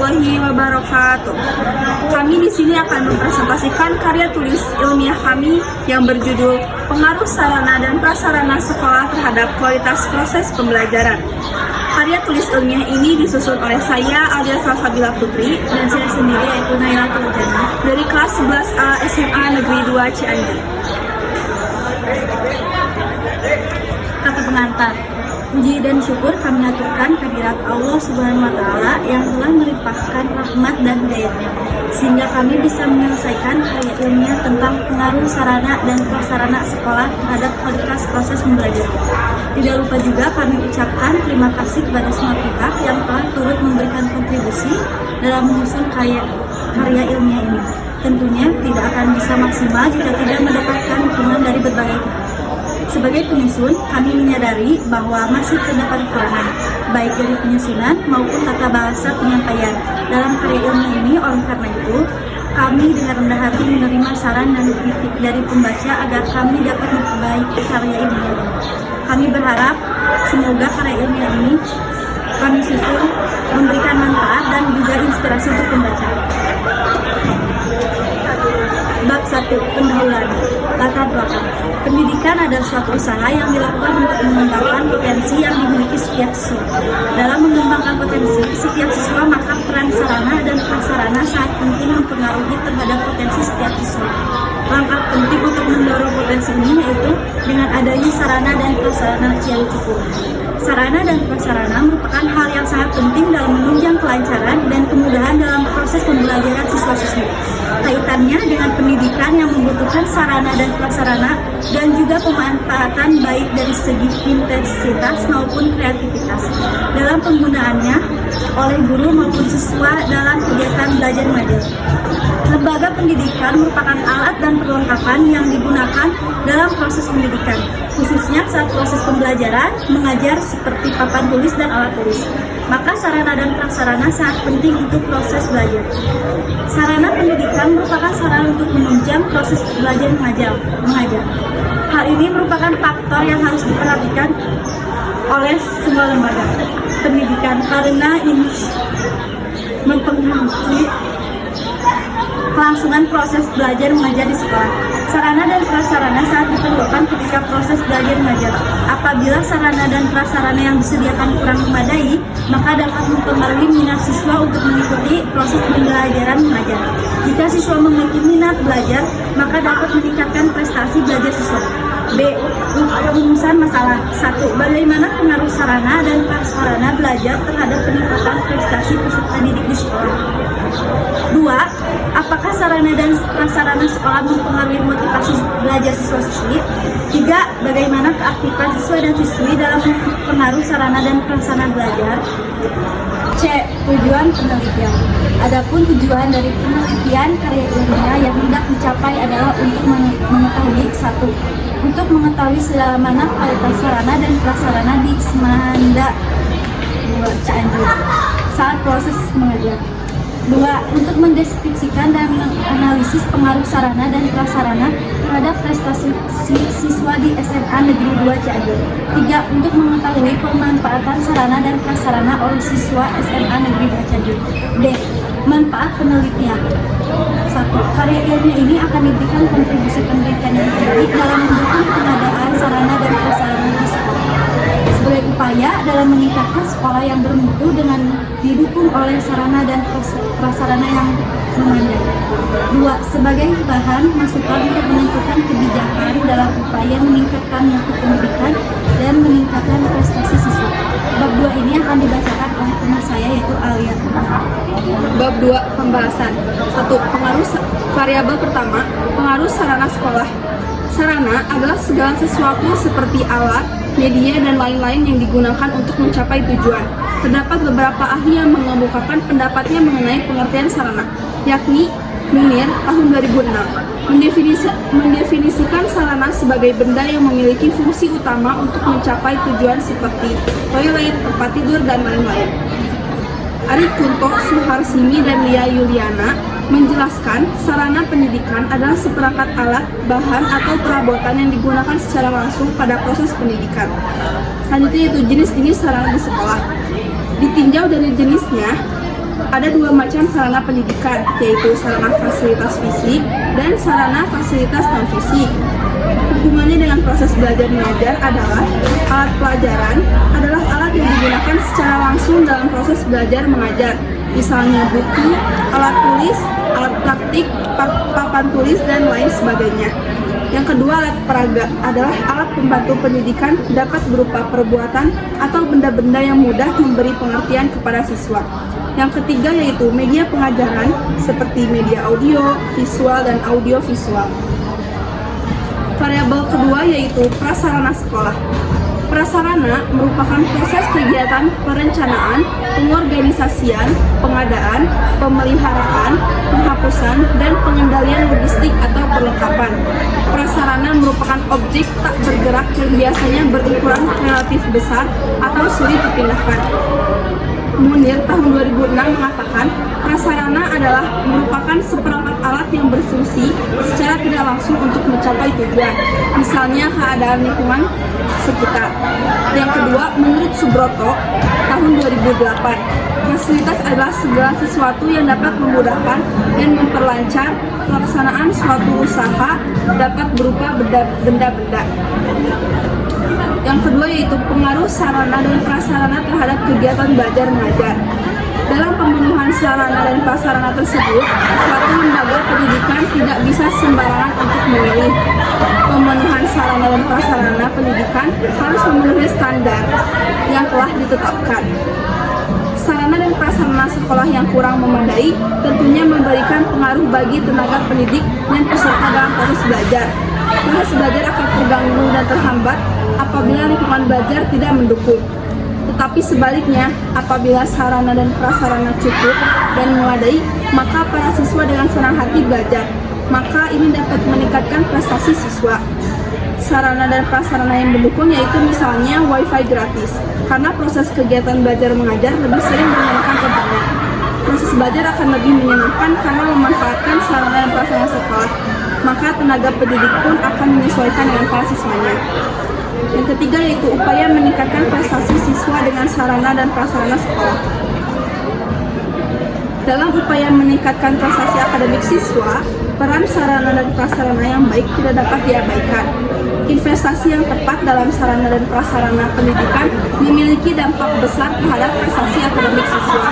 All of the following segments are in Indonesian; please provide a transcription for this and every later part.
warahmatullahi wabarakatuh. Kami di sini akan mempresentasikan karya tulis ilmiah kami yang berjudul Pengaruh Sarana dan Prasarana Sekolah Terhadap Kualitas Proses Pembelajaran. Karya tulis ilmiah ini disusun oleh saya, Alia Salsabila Putri, dan saya sendiri yaitu Naila Tulujana dari kelas 11A SMA Negeri 2 Cianjur. Kata pengantar, puji dan syukur kami aturkan kehadirat Allah Subhanahu wa Ta'ala yang telah melimpahkan rahmat dan hidayah, sehingga kami bisa menyelesaikan karya ilmiah tentang pengaruh sarana dan prasarana sekolah terhadap kualitas proses pembelajaran. Tidak lupa juga kami ucapkan terima kasih kepada semua pihak yang telah turut memberikan kontribusi dalam menyusun karya ilmiah ini. Tentunya tidak akan bisa maksimal jika tidak mendapatkan dukungan dari berbagai pihak. Sebagai penyusun, kami menyadari bahwa masih terdapat kekurangan, baik dari penyusunan maupun tata bahasa penyampaian dalam karya ilmiah ini. Oleh karena itu, kami dengan rendah hati menerima saran dan kritik dari pembaca agar kami dapat memperbaiki karya ilmiah ini. Kami berharap semoga karya ilmiah ini kami susun memberikan manfaat dan juga inspirasi untuk pembaca. Bab 1. Pendahuluan. Latar belakang. Pendidikan adalah suatu usaha yang dilakukan untuk mengembangkan potensi yang dimiliki setiap siswa. Dalam mengembangkan potensi setiap siswa, maka peran sarana dan prasarana sangat penting mempengaruhi terhadap potensi setiap siswa. Langkah penting untuk mendorong potensi ini yaitu dengan adanya sarana dan prasarana yang cukup. Sarana dan prasarana merupakan hal yang sangat penting dalam menunjang kelancaran dan kemudahan dalam proses pembelajaran siswa-siswi. Kaitannya dengan pendidikan yang membutuhkan sarana dan prasarana dan juga pemanfaatan baik dari segi intensitas maupun kreativitas dalam penggunaannya oleh guru maupun siswa dalam kegiatan belajar mengajar. Lembaga pendidikan merupakan alat dan perlengkapan yang digunakan dalam proses pendidikan, khususnya saat proses pembelajaran mengajar seperti papan tulis dan alat tulis. Maka sarana dan prasarana sangat penting untuk proses belajar. Sarana pendidikan merupakan sarana untuk menunjang proses belajar mengajar. Hal ini merupakan faktor yang harus diperhatikan oleh semua lembaga pendidikan karena ini mempengaruhi kelangsungan proses belajar mengajar di sekolah. Sarana dan prasarana sangat diperlukan ketika proses belajar mengajar. Apabila sarana dan prasarana yang disediakan kurang memadai, maka dapat mempengaruhi minat siswa untuk mengikuti proses pembelajaran mengajar. Jika siswa memiliki minat belajar, maka dapat meningkatkan prestasi belajar siswa. B. Rumusan masalah. 1. Bagaimana pengaruh sarana dan prasarana belajar terhadap peningkatan prestasi peserta didik di sekolah? 2. Apakah sarana dan prasarana sekolah mempengaruhi motivasi belajar siswa-siswi? 3. Bagaimana keaktifan siswa dan siswi dalam pengaruh sarana dan prasarana belajar? C. Tujuan penelitian. Adapun tujuan dari penelitian karya ilmiah yang hendak dicapai adalah untuk mengetahui 1. Untuk mengetahui segala mana kualitas sarana dan prasarana di Semanda Cianjur saat proses mengajar. 2. Untuk mendeskripsikan dan menganalisis pengaruh sarana dan prasarana terhadap prestasi siswa di SMA Negeri 2 Cianjur. 3. Untuk mengetahui pemanfaatan sarana dan prasarana oleh siswa SMA Negeri 2 Cianjur. D. Manfaat penelitian. 1. Karya ilmiah ini akan diberikan kontribusi pendidikan yang tinggi dalam mendukung pengadaan sarana dan prasarana di sekolah. Sebagai upaya dalam meningkatkan sekolah yang bermutu dengan didukung oleh sarana dan prasarana yang memadai. 2. Sebagai bahan masukan untuk menentukan kebijakan dalam upaya meningkatkan mutu pendidikan dan meningkatkan prestasi siswa. Bab 2 ini akan dibacakan oleh teman saya yaitu Alia. Bab 2. Pembahasan. 1. Pengaruh variabel pertama, pengaruh sarana sekolah. Sarana adalah segala sesuatu seperti alat, media, dan lain-lain yang digunakan untuk mencapai tujuan. Terdapat beberapa ahli yang mengemukakan pendapatnya mengenai pengertian sarana, yakni Munir tahun 2006 mendefinisikan sarana sebagai benda yang memiliki fungsi utama untuk mencapai tujuan seperti toilet, tempat tidur, dan lain-lain. Ari Kunto Suharsini dan Lia Yuliana menjelaskan sarana pendidikan adalah seperangkat alat, bahan, atau perabotan yang digunakan secara langsung pada proses pendidikan. Selanjutnya yaitu jenis-jenis sarana di sekolah. Ditinjau dari jenisnya, Ada dua macam sarana pendidikan, yaitu sarana fasilitas fisik dan sarana fasilitas non-fisik. Hubungannya dengan proses belajar mengajar adalah alat pelajaran adalah alat yang digunakan secara langsung dalam proses belajar mengajar, misalnya buku, alat tulis, alat praktik, papan tulis, dan lain sebagainya. Yang kedua, alat peraga adalah alat pembantu pendidikan, dapat berupa perbuatan atau benda-benda yang mudah memberi pengertian kepada siswa. Yang ketiga yaitu media pengajaran seperti media audio, visual, dan audiovisual. Variabel kedua yaitu prasarana sekolah. Prasarana merupakan proses kegiatan perencanaan, pengorganisasian, pengadaan, pemeliharaan, penghapusan, dan pengendalian logistik atau perlengkapan. Prasarana merupakan objek tak bergerak yang biasanya berukuran relatif besar atau sulit dipindahkan. Munir tahun 2006 mengatakan, prasarana adalah merupakan seperangkat alat yang berfungsi secara tidak langsung untuk mencapai tujuan, misalnya keadaan lingkungan sekitar. Yang kedua, menurut Subroto tahun 2008, fasilitas adalah segala sesuatu yang dapat memudahkan dan memperlancar pelaksanaan suatu usaha, dapat berupa benda-benda. Yang kedua yaitu pengaruh sarana dan prasarana terhadap kegiatan belajar mengajar. Dalam pemenuhan sarana dan prasarana tersebut, suatu lembaga pendidikan tidak bisa sembarangan untuk memilih. Pemenuhan sarana dan prasarana pendidikan harus memenuhi standar yang telah ditetapkan. Sarana dan prasarana sekolah yang kurang memadai tentunya memberikan pengaruh bagi tenaga pendidik dan peserta dalam proses belajar. Proses belajar akan terganggu dan terhambat apabila lingkungan belajar tidak mendukung. Tetapi sebaliknya, apabila sarana dan prasarana cukup dan memadai, maka para siswa dengan senang hati belajar. Maka ini dapat meningkatkan prestasi siswa. Sarana dan prasarana yang mendukung yaitu misalnya wifi gratis, karena proses kegiatan belajar mengajar lebih sering menggunakan internet. Proses belajar akan lebih menyenangkan karena memanfaatkan sarana dan prasarana sekolah, maka tenaga pendidik pun akan menyesuaikan dengan para siswanya. Yang ketiga yaitu upaya meningkatkan prestasi siswa dengan sarana dan prasarana sekolah. Dalam upaya meningkatkan prestasi akademik siswa, peran sarana dan prasarana yang baik tidak dapat diabaikan. Investasi yang tepat dalam sarana dan prasarana pendidikan memiliki dampak besar terhadap prestasi akademik siswa.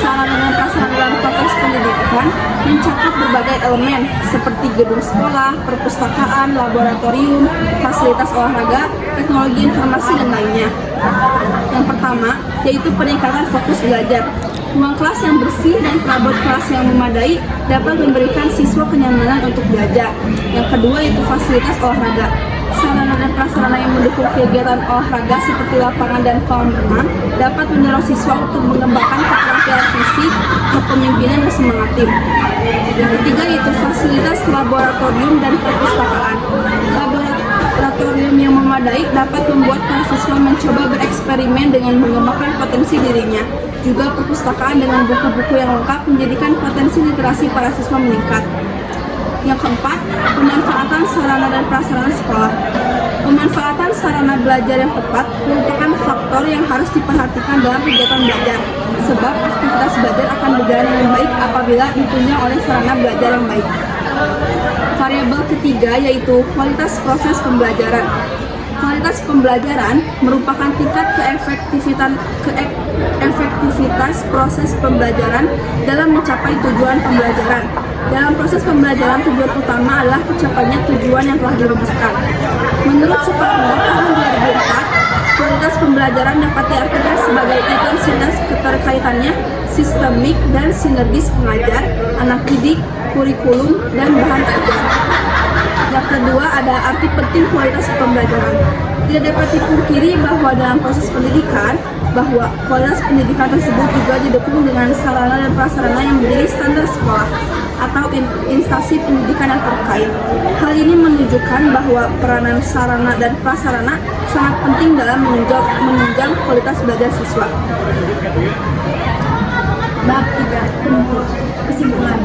Sarana dan prasarana dalam konteks pendidikan mencakup berbagai elemen seperti gedung sekolah, perpustakaan, laboratorium, fasilitas olahraga, teknologi informasi, dan lainnya. Yang pertama yaitu peningkatan fokus belajar. Ruang kelas yang bersih dan perabot kelas yang memadai dapat memberikan siswa kenyamanan untuk belajar. Yang kedua yaitu fasilitas olahraga. Sarana dan prasarana yang mendukung kegiatan olahraga seperti lapangan dan kolam renang dapat mendorong siswa untuk mengembangkan keterampilan fisik, kepemimpinan, dan semangat tim. Yang ketiga yaitu fasilitas laboratorium dan perpustakaan. Laboratorium yang memadai dapat membuat para siswa mencoba bereksperimen dengan mengembangkan potensi dirinya. Juga perpustakaan dengan buku-buku yang lengkap menjadikan potensi literasi para siswa meningkat. Yang keempat, pemanfaatan sarana dan prasarana sekolah. Pemanfaatan sarana belajar yang tepat merupakan faktor yang harus diperhatikan dalam kegiatan belajar, sebab aktivitas belajar akan berjalan dengan baik apabila ditunjang oleh sarana belajar yang baik. Variabel ketiga yaitu kualitas proses pembelajaran. Kualitas pembelajaran merupakan tingkat keefektivitas proses pembelajaran dalam mencapai tujuan pembelajaran. Dalam proses pembelajaran, tujuan utama adalah tercapainya tujuan yang telah dirumuskan. Menurut Suparno tahun 2004, kualitas pembelajaran dapat diartikan sebagai intensitas keterkaitannya sistemik dan sinergis pengajar, anak didik, kurikulum, dan bahan ajar. Yang kedua ada arti penting kualitas pembelajaran. Tidak dapat dipungkiri bahwa dalam proses pendidikan, bahwa kualitas pendidikan tersebut juga didukung dengan sarana dan prasarana yang menjadi standar sekolah atau instansi pendidikan yang terkait. Hal ini menunjukkan bahwa peranan sarana dan prasarana sangat penting dalam menunjang kualitas belajar siswa. Bab 3. Penutup. Kesimpulan.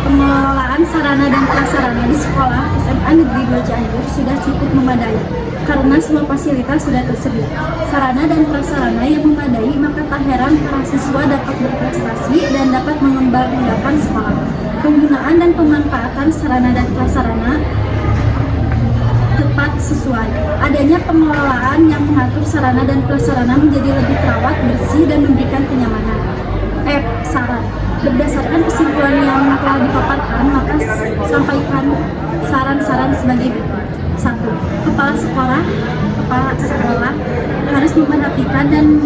Pengelolaan pengelolaan sarana dan prasarana di sekolah SMA Negeri 2 Cianjur sudah cukup memadai karena semua fasilitas sudah tersedia. Sarana dan prasarana yang memadai, maka tak heran para siswa dapat berprestasi dan dapat mengembangkan sekolah. Penggunaan dan pemanfaatan sarana dan prasarana tepat sesuai. Adanya pengelolaan yang mengatur sarana dan prasarana menjadi lebih terawat, bersih, dan memberikan kenyamanan. Saran. Berdasarkan kesimpulan yang telah dipaparkan, maka sampaikan saran-saran sebagai berikut. 1. Kepala sekolah harus memperhatikan dan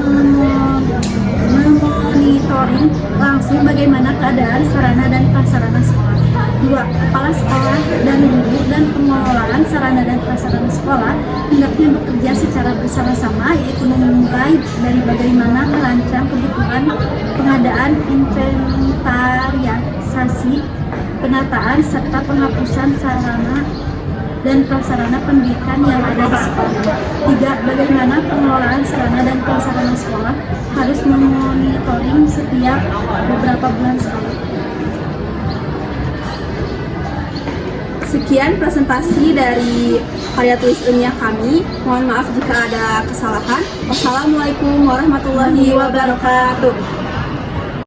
memonitoring langsung bagaimana keadaan sarana dan prasarana sekolah. 2. Kepala sekolah dan guru dan pengelolaan sarana dan prasarana sekolah hendaknya bekerja secara bersama-sama, yaitu memulai dari bagaimana merancang kebutuhan pengadaan, inventarisasi, penataan, serta penghapusan sarana dan prasarana pendidikan yang ada di sekolah. 3. Bagaimana pengelolaan sarana dan prasarana sekolah harus memonitoring setiap beberapa bulan sekali. Sekian presentasi dari karya tulis ilmiah kami. Mohon maaf jika ada kesalahan. Wassalamualaikum warahmatullahi wabarakatuh.